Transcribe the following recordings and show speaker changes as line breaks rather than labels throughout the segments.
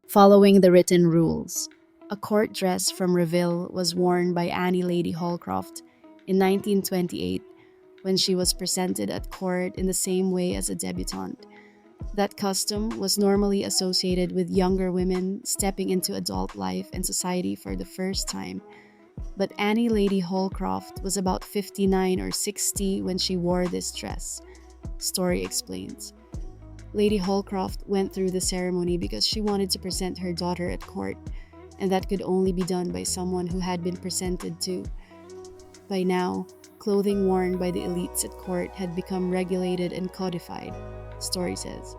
Following the written rules, a court dress from Reville was worn by Annie Lady Holcroft in 1928 when she was presented at court in the same way as a debutante. That custom was normally associated with younger women stepping into adult life and society for the first time, but Annie Lady Holcroft was about 59 or 60 when she wore this dress. Story explains. Lady Holcroft went through the ceremony because she wanted to present her daughter at court, and that could only be done by someone who had been presented to. By now, clothing worn by the elites at court had become regulated and codified, story says.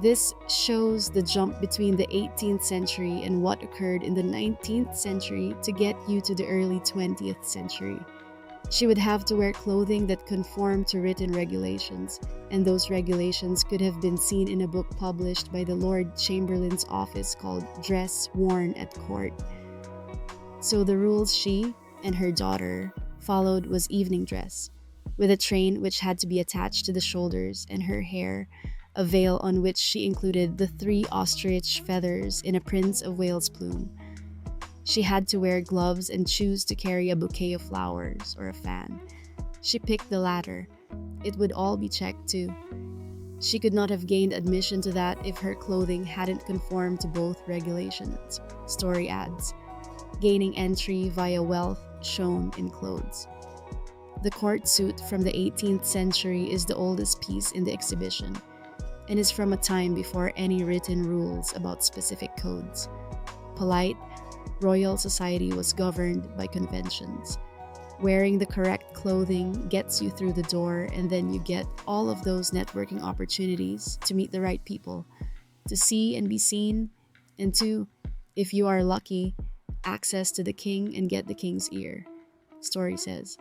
This shows the jump between the 18th century and what occurred in the 19th century to get you to the early 20th century. She would have to wear clothing that conformed to written regulations, and those regulations could have been seen in a book published by the Lord Chamberlain's office called Dress Worn at Court. So the rules she and her daughter followed was evening dress, with a train which had to be attached to the shoulders, and her hair, a veil on which she included the 3 ostrich feathers in a Prince of Wales plume. She had to wear gloves and choose to carry a bouquet of flowers or a fan. She picked the latter. It would all be checked too. She could not have gained admission to that if her clothing hadn't conformed to both regulations, story adds, gaining entry via wealth shown in clothes. The court suit from the 18th century is the oldest piece in the exhibition, and is from a time before any written rules about specific codes. Polite, royal society was governed by conventions. Wearing the correct clothing gets you through the door, and then you get all of those networking opportunities to meet the right people, to see and be seen, and to, if you are lucky, access to the king and get the king's ear, story says.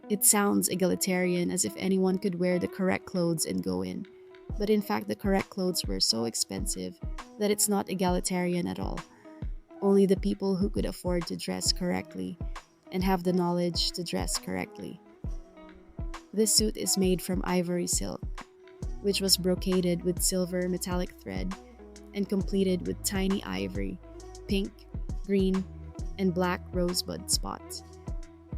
It sounds egalitarian, as if anyone could wear the correct clothes and go in. But in fact, the correct clothes were so expensive that it's not egalitarian at all. Only the people who could afford to dress correctly and have the knowledge to dress correctly. This suit is made from ivory silk, which was brocaded with silver metallic thread and completed with tiny ivory, pink, green, and black rosebud spots.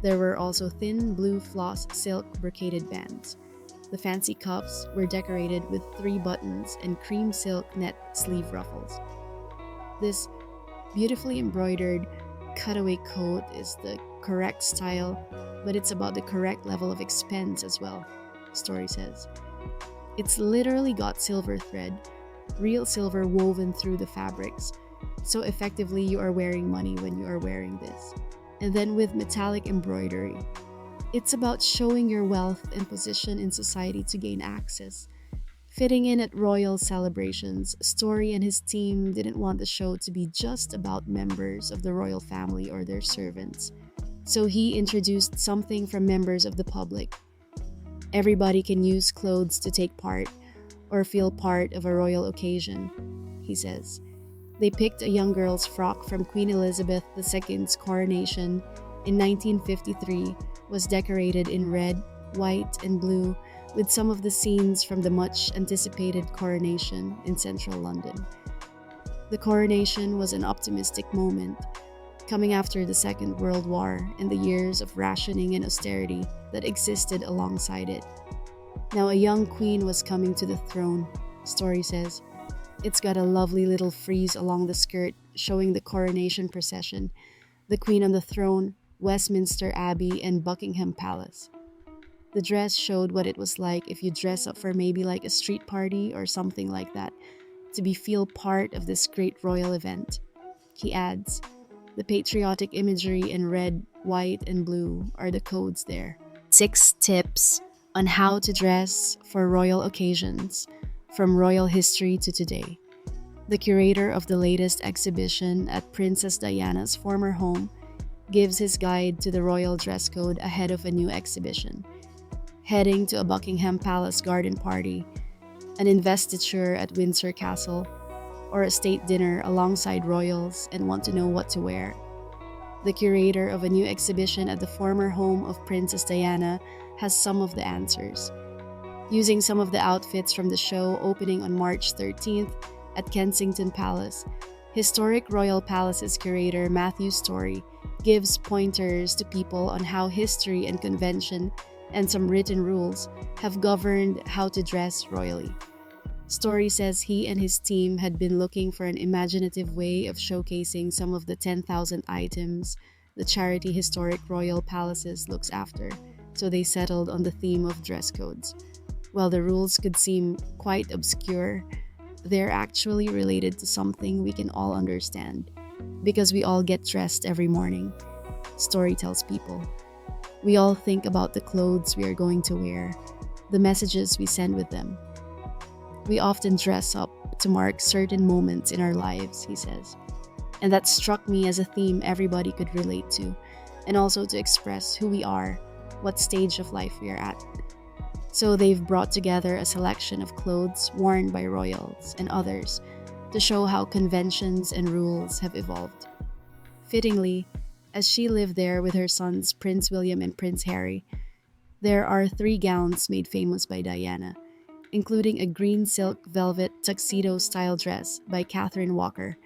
There were also thin blue floss silk brocaded bands. The fancy cuffs were decorated with 3 buttons and cream silk net sleeve ruffles. This beautifully embroidered cutaway coat is the correct style, but it's about the correct level of expense as well, story says. It's literally got silver thread, real silver woven through the fabrics, so effectively you are wearing money when you are wearing this. And then with metallic embroidery. It's about showing your wealth and position in society to gain access. Fitting in at royal celebrations, Story and his team didn't want the show to be just about members of the royal family or their servants. So he introduced something from members of the public. Everybody can use clothes to take part or feel part of a royal occasion, he says. They picked a young girl's frock from Queen Elizabeth II's coronation in 1953, was decorated in red, white, and blue with some of the scenes from the much-anticipated coronation in central London. The coronation was an optimistic moment, coming after the Second World War and the years of rationing and austerity that existed alongside it. Now a young queen was coming to the throne, Story says. It's got a lovely little frieze along the skirt showing the coronation procession, the queen on the throne, Westminster Abbey, and Buckingham Palace. The dress showed what it was like if you dress up for maybe like a street party or something like that, to feel part of this great royal event. He adds, the patriotic imagery in red, white, and blue are the codes there. 6 tips on how to dress for royal occasions, from royal history to today. The curator of the latest exhibition at Princess Diana's former home gives his guide to the royal dress code ahead of a new exhibition. Heading to a Buckingham Palace garden party, an investiture at Windsor Castle, or a state dinner alongside royals and want to know what to wear. The curator of a new exhibition at the former home of Princess Diana has some of the answers. Using some of the outfits from the show opening on March 13th at Kensington Palace, Historic Royal Palaces curator Matthew Story gives pointers to people on how history and convention and some written rules have governed how to dress royally. Story says he and his team had been looking for an imaginative way of showcasing some of the 10,000 items the charity Historic Royal Palaces looks after, so they settled on the theme of dress codes. While the rules could seem quite obscure, they're actually related to something we can all understand, because we all get dressed every morning. Story tells people. We all think about the clothes we are going to wear, the messages we send with them. We often dress up to mark certain moments in our lives, he says. And that struck me as a theme everybody could relate to, and also to express who we are, what stage of life we are at. So they've brought together a selection of clothes worn by royals and others to show how conventions and rules have evolved. Fittingly, as she lived there with her sons Prince William and Prince Harry, there are 3 gowns made famous by Diana, including a green silk velvet tuxedo-style dress by Catherine Walker.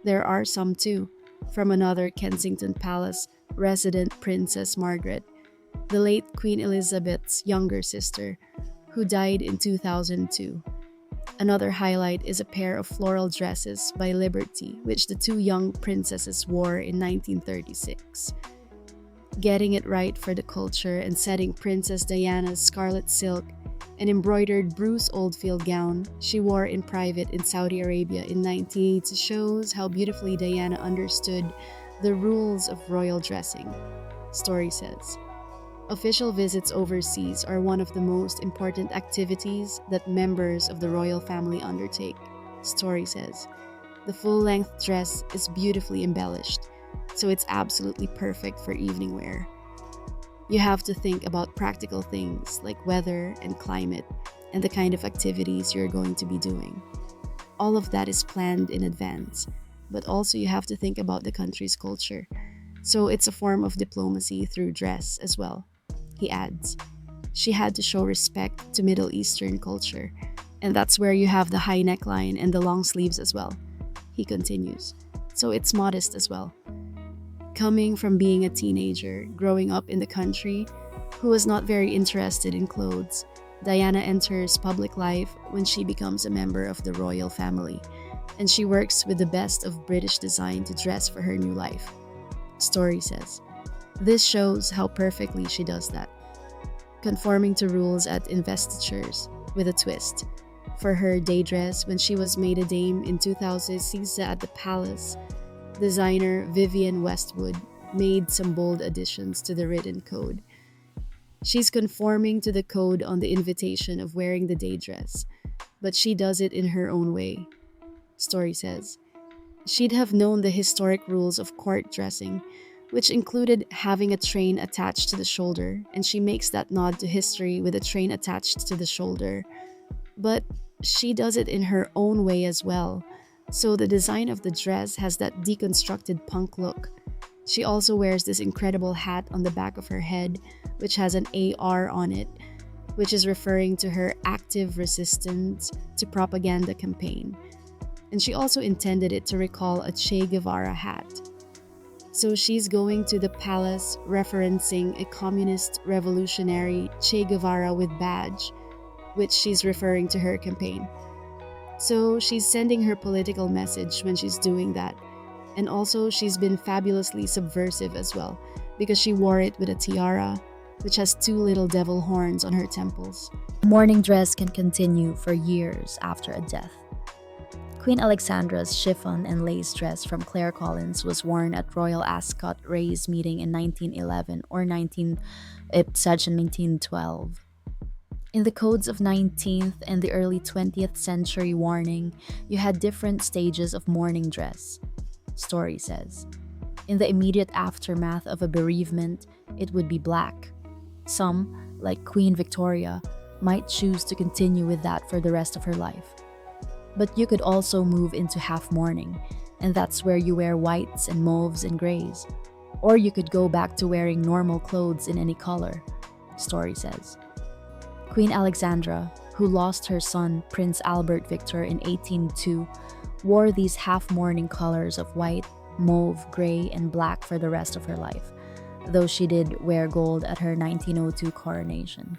There are some too, from another Kensington Palace resident Princess Margaret, the late Queen Elizabeth's younger sister, who died in 2002. Another highlight is a pair of floral dresses by Liberty, which the 2 young princesses wore in 1936. Getting it right for the culture and setting Princess Diana's scarlet silk, an embroidered Bruce Oldfield gown she wore in private in Saudi Arabia in 1980 shows how beautifully Diana understood the rules of royal dressing, Story says. Official visits overseas are one of the most important activities that members of the royal family undertake, Story says. The full-length dress is beautifully embellished, so it's absolutely perfect for evening wear. You have to think about practical things like weather and climate and the kind of activities you're going to be doing. All of that is planned in advance, but also you have to think about the country's culture. So it's a form of diplomacy through dress as well, he adds. She had to show respect to Middle Eastern culture, and that's where you have the high neckline and the long sleeves as well, he continues. So it's modest as well. Coming from being a teenager, growing up in the country, who was not very interested in clothes, Diana enters public life when she becomes a member of the royal family, and she works with the best of British design to dress for her new life, Story says. This shows how perfectly she does that, conforming to rules at investitures with a twist. For her day dress when she was made a dame in 2006 at the palace, designer Vivienne Westwood made some bold additions to the written code. She's conforming to the code on the invitation of wearing the day dress, but she does it in her own way, Story says. She'd have known the historic rules of court dressing, which included having a train attached to the shoulder, and she makes that nod to history with a train attached to the shoulder. But she does it in her own way as well, so the design of the dress has that deconstructed punk look. She also wears this incredible hat on the back of her head, which has an AR on it, which is referring to her active resistance to propaganda campaign. And she also intended it to recall a Che Guevara hat. So she's going to the palace referencing a communist revolutionary Che Guevara with badge, which she's referring to her campaign. So she's sending her political message when she's doing that. And also she's been fabulously subversive as well, because she wore it with a tiara, which has 2 little devil horns on her temples.
The mourning dress can continue for years after a death. Queen Alexandra's chiffon and lace dress from Claire Collins was worn at Royal Ascot Race meeting in 1911 or 1912. In the codes of 19th and the early 20th century warning, you had different stages of mourning dress, Story says. In the immediate aftermath of a bereavement, it would be black. Some, like Queen Victoria, might choose to continue with that for the rest of her life. But you could also move into half mourning, and that's where you wear whites and mauves and grays. Or you could go back to wearing normal clothes in any color, Story says. Queen Alexandra, who lost her son Prince Albert Victor in 1802, wore these half mourning colors of white, mauve, gray, and black for the rest of her life, though she did wear gold at her 1902 coronation.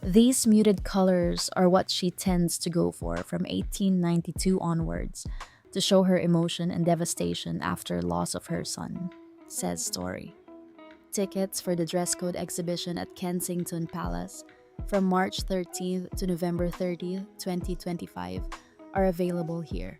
These muted colors are what she tends to go for from 1892 onwards to show her emotion and devastation after loss of her son, says Story. Tickets for the dress code exhibition at Kensington Palace from March 13th to November 30th, 2025 are available here.